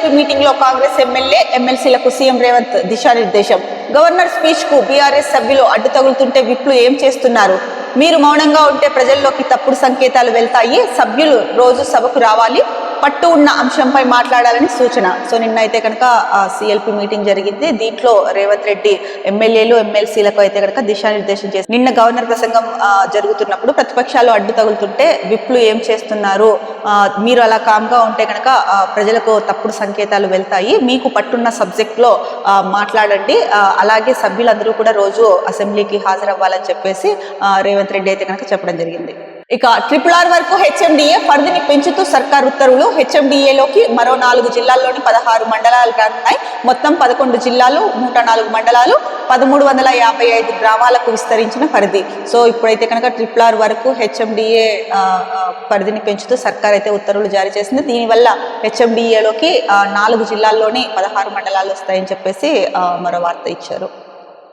CLP meeting లో Congress MLA ఎమ్మెల్సీలకు CM Revanth దిశానిర్దేశం. Governor speech కు బీఆర్ఎస్ సభ్యులు అడ్డు తగులుతుంటే విప్లు ఏం చేస్తున్నారు? మీరు మౌనంగా ఉంటే ప్రజల్లోకి తప్పుడు సంకేతాలు వెళ్తాయి. సభ్యులు రోజు సభకు రావాలి, పట్టు ఉన్న అంశంపై మాట్లాడాలని సూచన. సో నిన్న అయితే కనుక సిఎల్పి మీటింగ్ జరిగింది. దీంట్లో రేవంత్ రెడ్డి ఎమ్మెల్యేలు ఎమ్మెల్సీలకు అయితే కనుక దిశానిర్దేశం చేసి, నిన్న గవర్నర్ ప్రసంగం జరుగుతున్నప్పుడు ప్రతిపక్షాలు అడ్డు తగులుతుంటే విప్లు ఏం చేస్తున్నారు, మీరు అలా కామ్గా ఉంటే కనుక ప్రజలకు తప్పుడు సంకేతాలు వెళ్తాయి, మీకు పట్టున్న సబ్జెక్ట్ లో మాట్లాడండి, అలాగే సభ్యులందరూ కూడా రోజు అసెంబ్లీకి హాజరవ్వాలని చెప్పేసి రేవంత్ రెడ్డి అయితే కనుక చెప్పడం జరిగింది. ఇక RRR వరకు హెచ్ఎండిఏ పరిధిని పెంచుతూ సర్కార్ ఉత్తర్వులు. హెచ్ఎండిఏలోకి మరో 4 జిల్లాల్లోని 16 మండలాలు రానున్నాయి. మొత్తం 11 జిల్లాలు, 104 మండలాలు, 1355 గ్రామాలకు విస్తరించిన పరిధి. సో ఇప్పుడైతే కనుక RRR వరకు హెచ్ఎండిఏ పరిధిని పెంచుతూ సర్కార్ అయితే ఉత్తర్వులు జారీ చేసింది. దీనివల్ల హెచ్ఎండిఏలోకి 4 జిల్లాల్లోని 16 మండలాలు వస్తాయని చెప్పేసి మరో వార్త ఇచ్చారు.